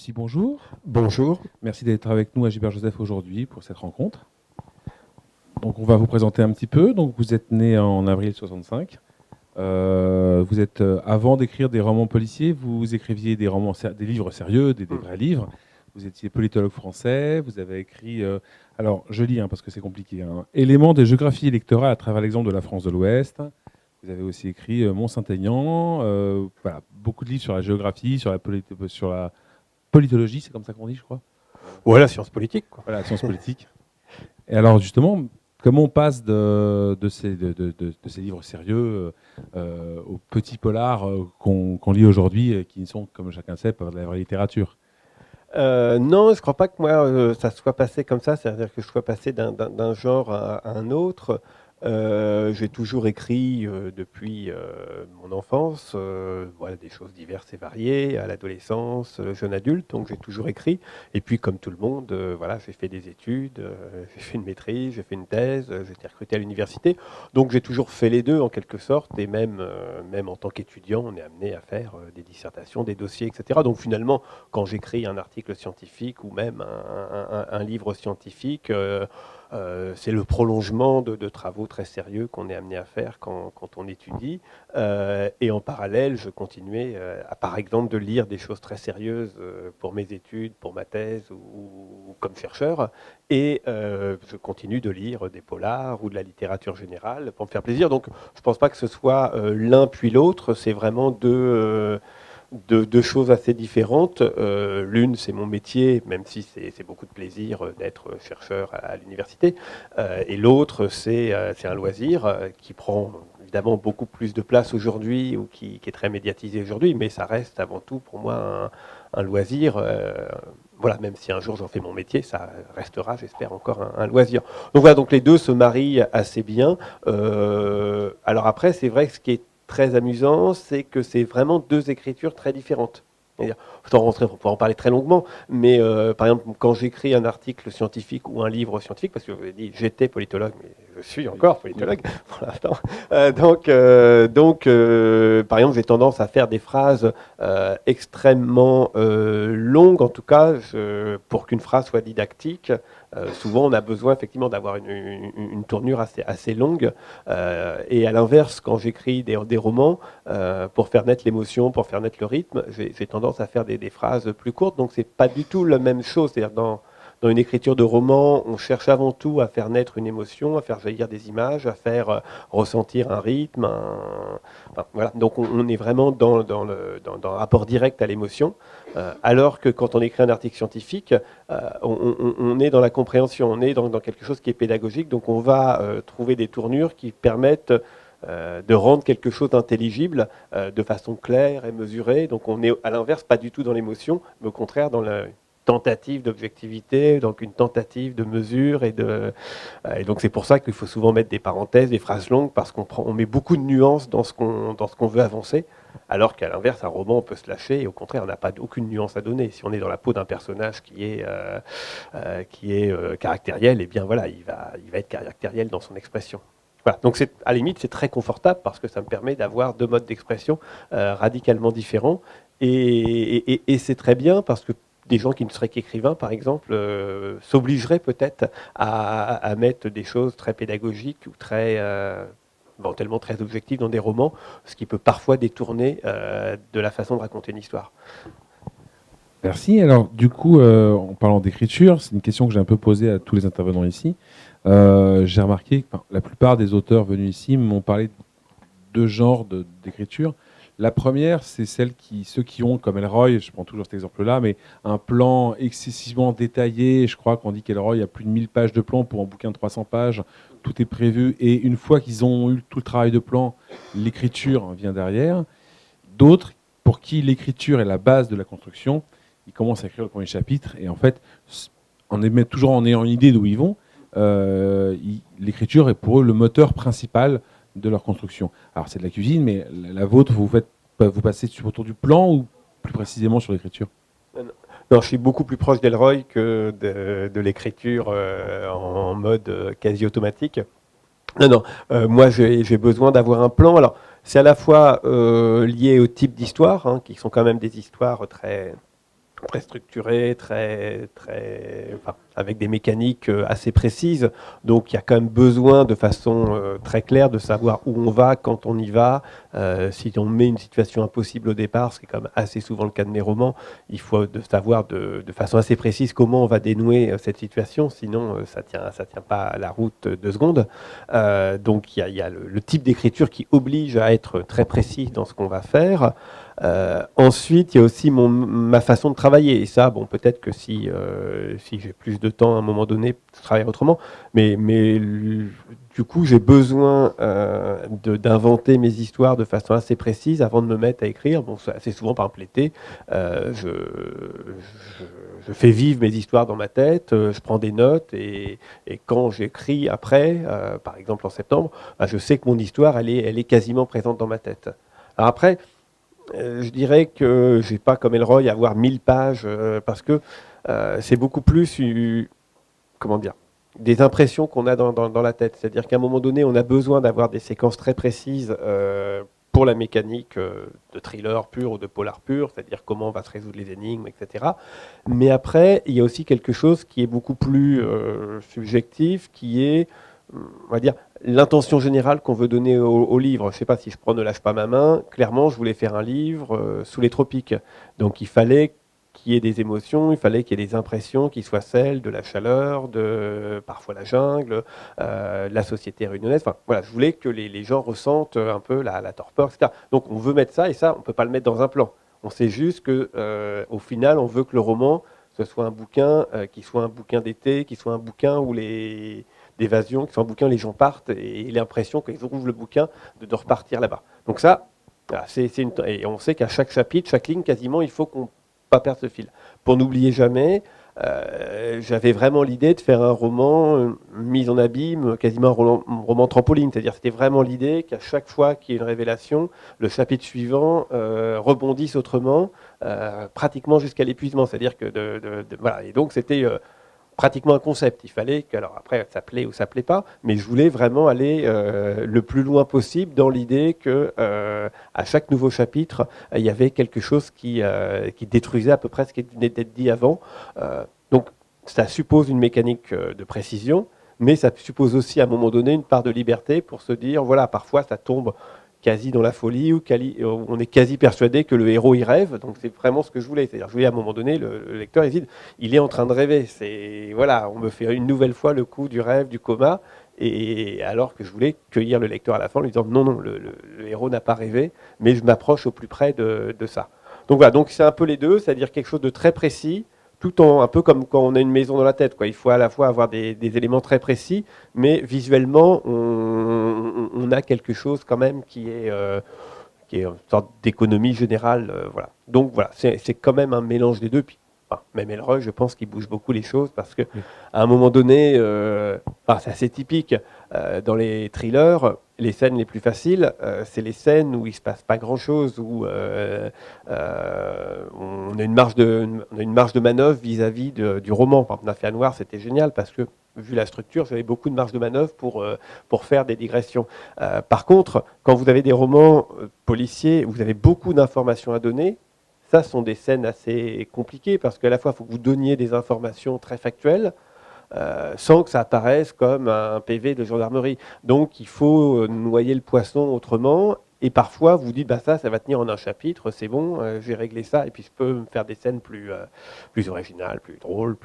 Merci, bonjour. Bonjour. Merci d'être avec nous à Gilbert Joseph aujourd'hui pour cette rencontre. Donc on va vous présenter un petit peu. Donc vous êtes né en avril 65. Vous êtes, avant d'écrire des romans policiers, vous écriviez des romans, des livres sérieux, des vrais livres. Vous étiez politologue français. Vous avez écrit, alors je lis parce que c'est compliqué, Éléments de géographie électorale à travers l'exemple de la France de l'Ouest. Vous avez aussi écrit Mont-Saint-Aignan. Voilà, beaucoup de livres sur la géographie, sur la politologie, c'est comme ça qu'on dit, je crois. Ouais, la science politique, quoi. Voilà, la science politique. Et alors, justement, comment on passe de ces livres sérieux aux petits polars qu'on lit aujourd'hui et qui sont, comme chacun sait, par de la vraie littérature? Non, je ne crois pas que moi, ça soit passé comme ça, c'est-à-dire que je sois passé d'un genre à un autre. J'ai toujours écrit depuis mon enfance, voilà, des choses diverses et variées, à l'adolescence, jeune adulte, donc j'ai toujours écrit. Et puis, comme tout le monde, voilà, j'ai fait des études, j'ai fait une maîtrise, j'ai fait une thèse, j'ai été recruté à l'université. Donc j'ai toujours fait les deux en quelque sorte, et même en tant qu'étudiant, on est amené à faire des dissertations, des dossiers, etc. Donc finalement, quand j'écris un article scientifique ou même un livre scientifique, c'est le prolongement de travaux très sérieux qu'on est amené à faire quand on étudie. Et en parallèle, je continuais, par exemple, de lire des choses très sérieuses pour mes études, pour ma thèse ou comme chercheur. Et je continue de lire des polars ou de la littérature générale pour me faire plaisir. Donc, je ne pense pas que ce soit l'un puis l'autre. C'est vraiment deux choses assez différentes. L'une, c'est mon métier, même si c'est beaucoup de plaisir d'être chercheur à l'université. Et l'autre, c'est un loisir qui prend évidemment beaucoup plus de place aujourd'hui ou qui est très médiatisé aujourd'hui, mais ça reste avant tout pour moi un loisir. Voilà, même si un jour j'en fais mon métier, ça restera, j'espère, encore un loisir. Donc voilà, donc les deux se marient assez bien. Alors après, c'est vrai que ce qui est très amusant, c'est que c'est vraiment deux écritures très différentes. Sans rentrer, on pourra en parler très longuement, mais par exemple, quand j'écris un article scientifique ou un livre scientifique, parce que vous avez dit j'étais politologue, mais je suis encore politologue pour l'instant. Par exemple, j'ai tendance à faire des phrases extrêmement longues, en tout cas, pour qu'une phrase soit didactique. Souvent, on a besoin effectivement d'avoir une tournure assez longue. Et à l'inverse, quand j'écris des romans, pour faire naître l'émotion, pour faire naître le rythme, j'ai tendance à faire des phrases plus courtes. Donc, c'est pas du tout la même chose. C'est-à-dire, dans une écriture de roman, on cherche avant tout à faire naître une émotion, à faire jaillir des images, à faire ressentir un rythme. Enfin, voilà. Donc, on est vraiment dans un rapport direct à l'émotion. Alors que quand on écrit un article scientifique, on est dans la compréhension, on est dans quelque chose qui est pédagogique. Donc, on va trouver des tournures qui permettent de rendre quelque chose d'intelligible de façon claire et mesurée. Donc on est à l'inverse pas du tout dans l'émotion, mais au contraire dans la tentative d'objectivité, donc une tentative de mesure et donc c'est pour ça qu'il faut souvent mettre des parenthèses, des phrases longues, parce qu'on met beaucoup de nuances dans ce qu'on veut avancer, alors qu'à l'inverse, un roman, on peut se lâcher, et au contraire, on n'a pas aucune nuance à donner. Si on est dans la peau d'un personnage qui est caractériel, et bien voilà, il va être caractériel dans son expression. Voilà. Donc à la limite, c'est très confortable parce que ça me permet d'avoir deux modes d'expression radicalement différents. Et c'est très bien parce que des gens qui ne seraient qu'écrivains, par exemple, s'obligeraient peut-être à mettre des choses très pédagogiques ou éventuellement très objectives dans des romans, ce qui peut parfois détourner de la façon de raconter une histoire. Merci. Alors, du coup, en parlant d'écriture, c'est une question que j'ai un peu posée à tous les intervenants ici. J'ai remarqué que la plupart des auteurs venus ici m'ont parlé de deux genres d'écriture. La première, c'est ceux qui ont, comme Elroy, je prends toujours cet exemple-là, mais un plan excessivement détaillé. Je crois qu'on dit qu'Elroy a plus de 1000 pages de plan pour un bouquin de 300 pages. Tout est prévu. Et une fois qu'ils ont eu tout le travail de plan, l'écriture vient derrière. D'autres, pour qui l'écriture est la base de la construction, ils commencent à écrire le premier chapitre. Et en fait, toujours en ayant une idée d'où ils vont, l'écriture est pour eux le moteur principal de leur construction. Alors c'est de la cuisine, mais la vôtre, vous passez autour du plan ou plus précisément sur l'écriture? Non, je suis beaucoup plus proche d'Elroy que de l'écriture en mode quasi automatique. Non, moi j'ai besoin d'avoir un plan. Alors c'est à la fois lié au type d'histoire, qui sont quand même des histoires très très structuré, enfin, avec des mécaniques assez précises. Donc il y a quand même besoin de façon très claire de savoir où on va, quand on y va. Si on met une situation impossible au départ, ce qui est quand même assez souvent le cas de mes romans, il faut savoir de façon assez précise comment on va dénouer cette situation, sinon ça tient pas la route 2 secondes. Donc il y a le type d'écriture qui oblige à être très précis dans ce qu'on va faire. Ensuite, il y a aussi ma façon de travailler. Et ça, bon, peut-être que si j'ai plus de temps à un moment donné, je travaille autrement. Mais du coup, j'ai besoin d'inventer mes histoires de façon assez précise avant de me mettre à écrire. Bon, c'est souvent par exemple l'été. Je fais vivre mes histoires dans ma tête, je prends des notes et quand j'écris après, par exemple en septembre, bah, je sais que mon histoire, elle est quasiment présente dans ma tête. Alors après, je dirais que je n'ai pas comme Elroy à avoir 1000 pages parce que c'est beaucoup plus, comment dire, des impressions qu'on a dans la tête. C'est-à-dire qu'à un moment donné, on a besoin d'avoir des séquences très précises pour la mécanique de thriller pur ou de polar pur, c'est-à-dire comment on va se résoudre les énigmes, etc. Mais après, il y a aussi quelque chose qui est beaucoup plus subjectif, qui est, on va dire, l'intention générale qu'on veut donner au livre. Je ne sais pas si je prends Ne lâche pas ma main. Clairement, je voulais faire un livre sous les tropiques. Donc il fallait qu'il y ait des émotions, il fallait qu'il y ait des impressions qui soient celles de la chaleur, de parfois la jungle, la société réunionnaise. Enfin, voilà, je voulais que les gens ressentent un peu la torpeur, etc. Donc on veut mettre ça, et ça, on ne peut pas le mettre dans un plan. On sait juste qu'au final, on veut que le roman, ce soit un bouquin qui soit un bouquin d'été, qui soit un bouquin où d'évasion, qui soit un bouquin où les gens partent et l'impression qu'ils ouvrent le bouquin de repartir là-bas. Donc ça, voilà, et on sait qu'à chaque chapitre, chaque ligne, quasiment, il faut qu'on pas perdre ce fil. Pour n'oublier jamais, j'avais vraiment l'idée de faire un roman mis en abîme, quasiment un roman trampoline. C'est-à-dire c'était vraiment l'idée qu'à chaque fois qu'il y ait une révélation, le chapitre suivant rebondisse autrement, pratiquement jusqu'à l'épuisement. C'est-à-dire que voilà. Et donc c'était pratiquement un concept. Il fallait que, alors après, ça plaît ou ça plaît pas, mais je voulais vraiment aller le plus loin possible dans l'idée que à chaque nouveau chapitre, il y avait quelque chose qui détruisait à peu près ce qui venait d'être dit avant. Donc, ça suppose une mécanique de précision, mais ça suppose aussi à un moment donné une part de liberté pour se dire, voilà, parfois ça tombe quasi dans la folie, ou on est quasi persuadé que le héros y rêve. Donc c'est vraiment ce que je voulais. C'est-à-dire, je voulais à un moment donné, le lecteur hésite, il est en train de rêver. C'est voilà, on me fait une nouvelle fois le coup du rêve, du coma, et alors que je voulais cueillir le lecteur à la fin en lui disant non, non, le héros n'a pas rêvé, mais je m'approche au plus près de ça. Donc voilà, donc c'est un peu les deux, c'est-à-dire quelque chose de très précis, tout en un peu comme quand on a une maison dans la tête, quoi. Il faut à la fois avoir des éléments très précis, mais visuellement, on a quelque chose quand même qui est une sorte d'économie générale. Voilà. Donc voilà, c'est quand même un mélange des deux. Puis, enfin, même Elroy, je pense qu'il bouge beaucoup les choses parce que à un moment donné, c'est assez typique dans les thrillers. Les scènes les plus faciles, c'est les scènes où il se passe pas grand-chose, où on a une marge de manœuvre vis-à-vis du roman. Par exemple, Mafia Noire, c'était génial parce que vu la structure, j'avais beaucoup de marge de manœuvre pour faire des digressions. Par contre, quand vous avez des romans policiers, vous avez beaucoup d'informations à donner. Ça, sont des scènes assez compliquées parce qu'à la fois, il faut que vous donniez des informations très factuelles, sans que ça apparaisse comme un PV de gendarmerie. Donc il faut noyer le poisson autrement. Et parfois, vous dites, bah, ça va tenir en un chapitre, c'est bon, j'ai réglé ça, et puis je peux me faire des scènes plus originales, plus drôles,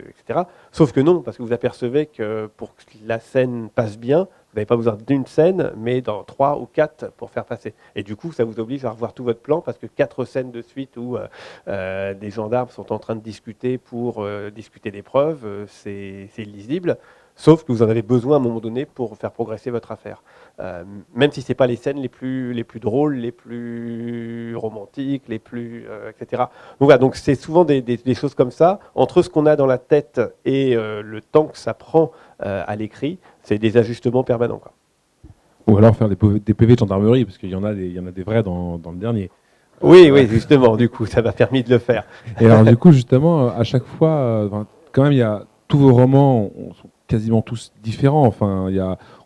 etc. Sauf que non, parce que vous apercevez que pour que la scène passe bien, vous n'avez pas besoin d'une scène, mais dans 3 ou 4 pour faire passer. Et du coup, ça vous oblige à revoir tout votre plan, parce que 4 scènes de suite où des gendarmes sont en train de discuter pour discuter des preuves, c'est illisible. Sauf que vous en avez besoin à un moment donné pour faire progresser votre affaire. Même si ce n'est pas les scènes les plus drôles, les plus romantiques, etc. Donc voilà, donc c'est souvent des choses comme ça. Entre ce qu'on a dans la tête et le temps que ça prend à l'écrit, c'est des ajustements permanents, quoi. Ou alors faire des PV de gendarmerie, parce qu'il y en a des vrais dans le dernier. Oui, justement, du coup, ça m'a permis de le faire. Et alors, du coup, justement, à chaque fois, quand même, il y a tous vos romans sont quasiment tous différents. Enfin,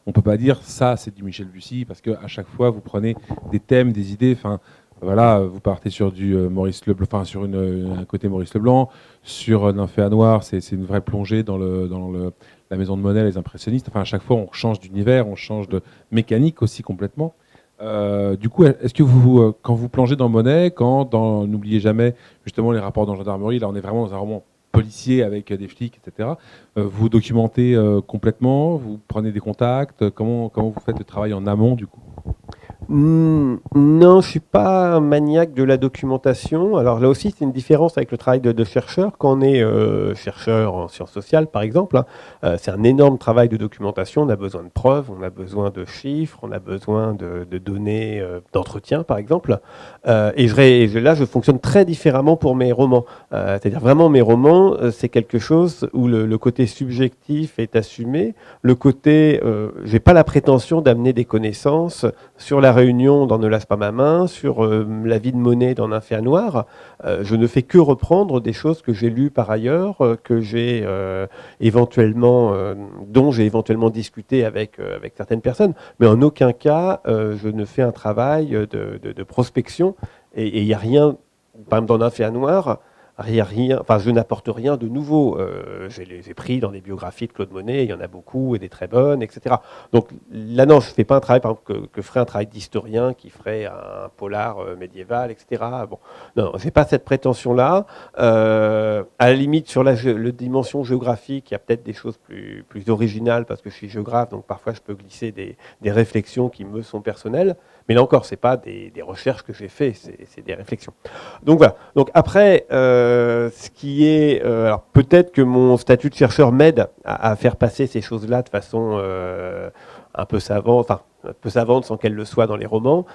on peut pas dire ça, c'est du Michel Bussy, parce qu'à chaque fois, vous prenez des thèmes, des idées. Enfin, Voilà, vous partez sur du Maurice Leblanc, enfin sur un côté Maurice Leblanc, sur Nymphéa à Noir, c'est une vraie plongée la maison de Monet, les impressionnistes. Enfin, à chaque fois, on change d'univers, on change de mécanique aussi complètement. Du coup, est-ce que quand vous plongez dans Monet, n'oubliez jamais justement les rapports dans la gendarmerie, là on est vraiment dans un roman policier avec des flics, etc. Vous documentez complètement, vous prenez des contacts, comment vous faites le travail en amont du coup? Non, je suis pas un maniaque de la documentation. Alors là aussi, c'est une différence avec le travail de chercheur. Quand on est chercheur en sciences sociales, par exemple, hein, c'est un énorme travail de documentation. On a besoin de preuves, on a besoin de chiffres, on a besoin de données d'entretien, par exemple. Là, je fonctionne très différemment pour mes romans. C'est-à-dire vraiment, mes romans, c'est quelque chose où le côté subjectif est assumé. Le côté, j'ai pas la prétention d'amener des connaissances sur la Réunion dans Ne lasse pas ma main, sur la vie de Monet dans Nymphéa Noir. Je ne fais que reprendre des choses que j'ai lues par ailleurs, dont j'ai éventuellement discuté avec certaines personnes, mais en aucun cas je ne fais un travail de prospection, et il n'y a rien, par exemple dans Nymphéa Noir, rien, enfin, je n'apporte rien de nouveau. Je les ai pris dans des biographies de Claude Monet, il y en a beaucoup et des très bonnes, etc. Donc là, non, je ne fais pas un travail, par exemple, que ferait un travail d'historien qui ferait un polar médiéval, etc. Bon, non, je n'ai pas cette prétention-là. À la limite, sur la dimension géographique, il y a peut-être des choses plus originales parce que je suis géographe, donc parfois je peux glisser des réflexions qui me sont personnelles. Mais là encore, ce n'est pas des recherches que j'ai faites, c'est des réflexions. Donc voilà. Donc après, ce qui est, alors peut-être que mon statut de chercheur m'aide à faire passer ces choses-là de façon un peu savante, enfin un peu savante sans qu'elle le soit dans les romans,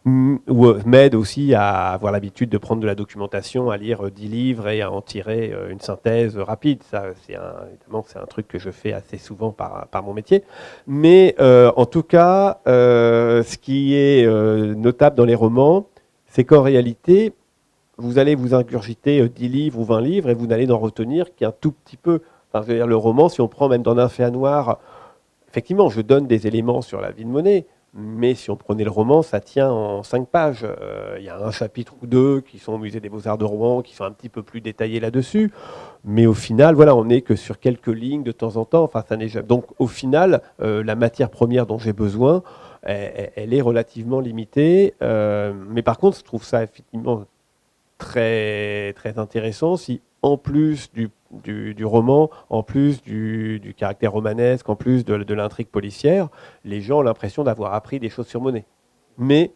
ou m'aide aussi à avoir l'habitude de prendre de la documentation, à lire 10 livres et à en tirer une synthèse rapide. Ça, évidemment, c'est un truc que je fais assez souvent par mon métier. Mais en tout cas, ce qui est notable dans les romans, c'est qu'en réalité, vous allez vous ingurgiter 10 livres ou 20 livres et vous n'allez n'en retenir qu'un tout petit peu. Enfin, je veux dire, le roman, si on prend même dans Nymphéa Noir, effectivement, je donne des éléments sur la vie de Monet, mais si on prenait le roman, ça tient en 5 pages. Il y a un chapitre ou deux qui sont au Musée des Beaux-Arts de Rouen, qui sont un petit peu plus détaillés là-dessus. Mais au final, voilà, on n'est que sur quelques lignes de temps en temps. Enfin, ça n'est jamais... Donc au final, la matière première dont j'ai besoin, elle est relativement limitée. Mais par contre, je trouve ça effectivement très, très intéressant si, en plus du roman, en plus du caractère romanesque, en plus de l'intrigue policière, les gens ont l'impression d'avoir appris des choses sur Monet. Mais,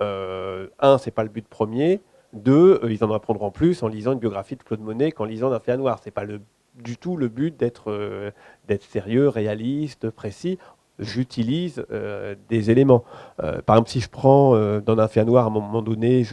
un, c'est pas le but premier. Deux, ils en apprendront plus en lisant une biographie de Claude Monet qu'en lisant Nymphéa Noir. C'est pas du tout le but d'être sérieux, réaliste, précis. J'utilise des éléments. Par exemple, si je prends dans Nymphéa Noir, à un moment donné,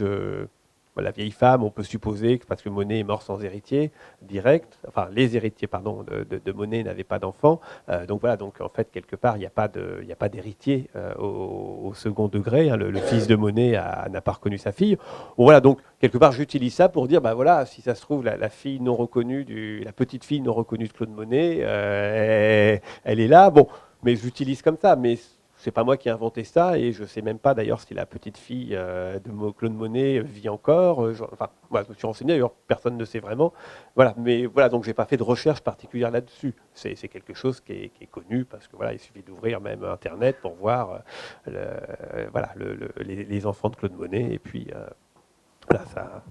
la vieille femme, on peut supposer que parce que Monet est mort sans héritier direct, enfin les héritiers pardon de Monet n'avaient pas d'enfants, donc voilà, donc en fait quelque part il n'y a pas d'héritier au second degré, hein, le fils de Monet n'a pas reconnu sa fille. Bon, voilà, donc quelque part j'utilise ça pour dire bah voilà, si ça se trouve la fille non reconnue la petite fille non reconnue de Claude Monet, elle est là, bon, mais j'utilise comme ça, mais c'est pas moi qui ai inventé ça et je sais même pas d'ailleurs si la petite fille de Claude Monet vit encore. Enfin, voilà, je me suis renseigné, d'ailleurs personne ne sait vraiment. Voilà, mais voilà, donc j'ai pas fait de recherche particulière là-dessus. C'est quelque chose qui est connu parce que voilà, il suffit d'ouvrir même Internet pour voir voilà, les enfants de Claude Monet et puis voilà, ça.